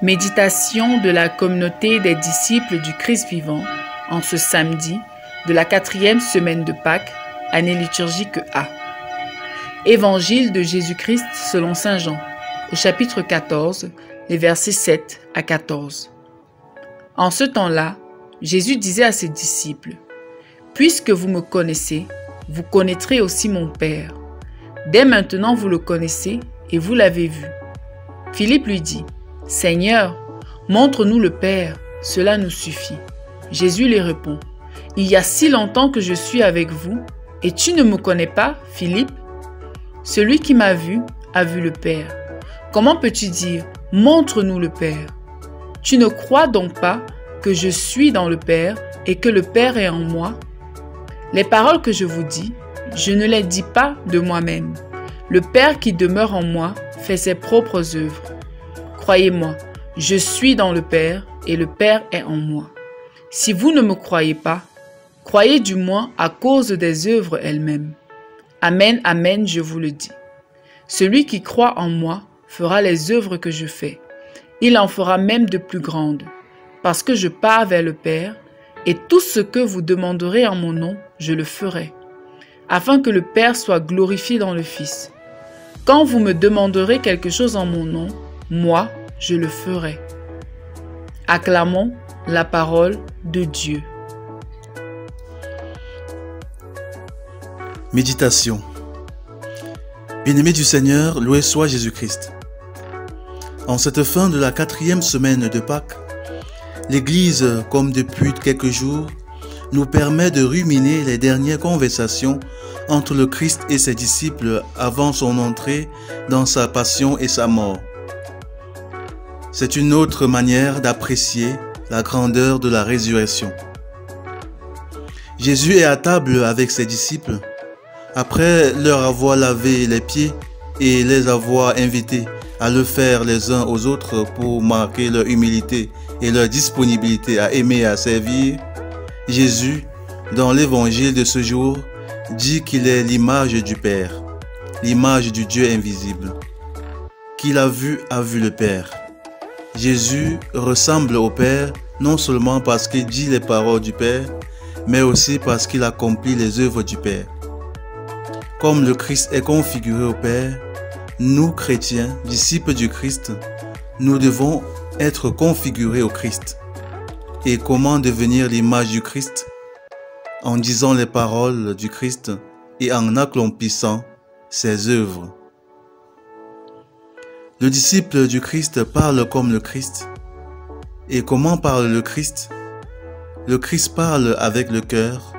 Méditation de la communauté des disciples du Christ vivant en ce samedi de la 4e semaine de Pâques, année liturgique A. Évangile de Jésus-Christ selon saint Jean, au chapitre 14, les versets 7 à 14. En ce temps-là, Jésus disait à ses disciples, « Puisque vous me connaissez, vous connaîtrez aussi mon Père. Dès maintenant vous le connaissez et vous l'avez vu. » Philippe lui dit, « Seigneur, montre-nous le Père, cela nous suffit. » Jésus lui répond, « Il y a si longtemps que je suis avec vous, et tu ne me connais pas, Philippe? Celui qui m'a vu a vu le Père. Comment peux-tu dire, montre-nous le Père? Tu ne crois donc pas que je suis dans le Père et que le Père est en moi? Les paroles que je vous dis, je ne les dis pas de moi-même. Le Père qui demeure en moi fait ses propres œuvres. Croyez-moi, je suis dans le Père et le Père est en moi. Si vous ne me croyez pas, croyez du moins à cause des œuvres elles-mêmes. Amen, amen, je vous le dis. Celui qui croit en moi fera les œuvres que je fais. Il en fera même de plus grandes, parce que je pars vers le Père, et tout ce que vous demanderez en mon nom, je le ferai, afin que le Père soit glorifié dans le Fils. Quand vous me demanderez quelque chose en mon nom, moi, je le ferai. Acclamons la parole de Dieu. Méditation. Bien-aimés du Seigneur, loué soit Jésus-Christ. En cette fin de la 4e semaine de Pâques, l'Église, comme depuis quelques jours, nous permet de ruminer les dernières conversations entre le Christ et ses disciples avant son entrée dans sa passion et sa mort. C'est une autre manière d'apprécier la grandeur de la résurrection. Jésus est à table avec ses disciples. Après leur avoir lavé les pieds et les avoir invités à le faire les uns aux autres pour marquer leur humilité et leur disponibilité à aimer et à servir, Jésus, dans l'évangile de ce jour, dit qu'il est l'image du Père, l'image du Dieu invisible. Qui l'a vu a vu le Père. Jésus ressemble au Père non seulement parce qu'il dit les paroles du Père, mais aussi parce qu'il accomplit les œuvres du Père. Comme le Christ est configuré au Père, nous, chrétiens, disciples du Christ, nous devons être configurés au Christ. Et comment devenir l'image du Christ? En disant les paroles du Christ et en accomplissant ses œuvres. Le disciple du Christ parle comme le Christ. Et comment parle le Christ? Le Christ parle avec le cœur,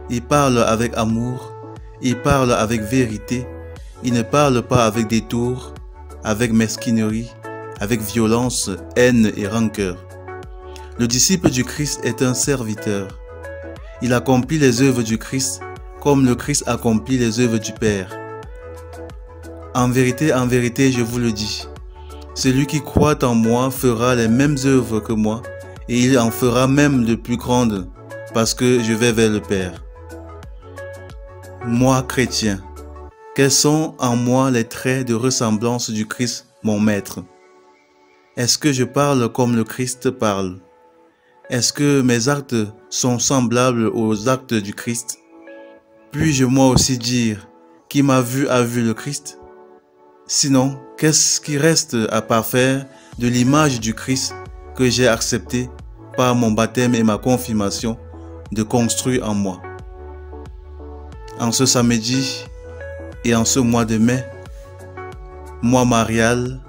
il parle avec amour, il parle avec vérité, il ne parle pas avec détour, avec mesquinerie, avec violence, haine et rancœur. Le disciple du Christ est un serviteur. Il accomplit les œuvres du Christ comme le Christ accomplit les œuvres du Père. En vérité, je vous le dis, celui qui croit en moi fera les mêmes œuvres que moi, et il en fera même de plus grandes, parce que je vais vers le Père. Moi, chrétien, quels sont en moi les traits de ressemblance du Christ, mon Maître? Est-ce que je parle comme le Christ parle? Est-ce que mes actes sont semblables aux actes du Christ? Puis-je moi aussi dire, qui m'a vu a vu le Christ? Sinon, qu'est-ce qui reste à parfaire de l'image du Christ que j'ai accepté par mon baptême et ma confirmation de construire en moi? En ce samedi et en ce mois de mai, moi Marial,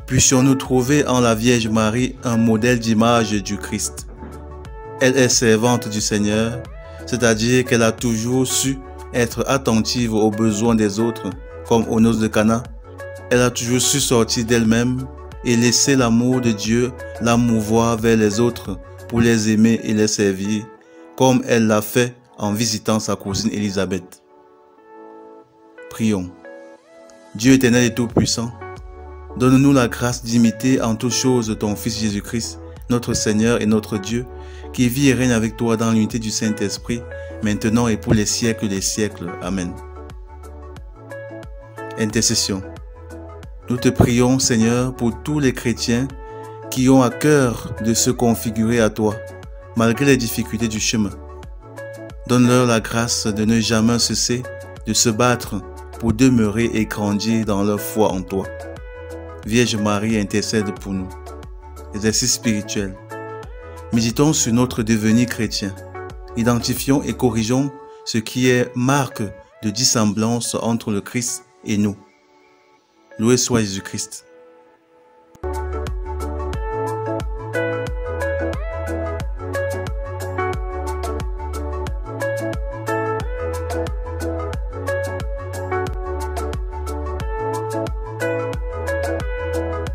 puissions-nous trouver en la Vierge Marie un modèle d'image du Christ. Elle est servante du Seigneur, c'est-à-dire qu'elle a toujours su être attentive aux besoins des autres, comme aux noces de Cana. Elle a toujours su sortir d'elle-même et laisser l'amour de Dieu la mouvoir vers les autres pour les aimer et les servir, comme elle l'a fait en visitant sa cousine Élisabeth. Prions. Dieu éternel et tout-puissant, donne-nous la grâce d'imiter en toutes choses ton Fils Jésus-Christ, notre Seigneur et notre Dieu, qui vit et règne avec toi dans l'unité du Saint-Esprit, maintenant et pour les siècles des siècles. Amen. Intercession. Nous te prions, Seigneur, pour tous les chrétiens qui ont à cœur de se configurer à toi, malgré les difficultés du chemin. Donne-leur la grâce de ne jamais cesser de se battre pour demeurer et grandir dans leur foi en toi. Vierge Marie, intercède pour nous. Exercice spirituel. Méditons sur notre devenir chrétien. Identifions et corrigeons ce qui est marque de dissemblance entre le Christ et nous. Loué soit Jésus-Christ.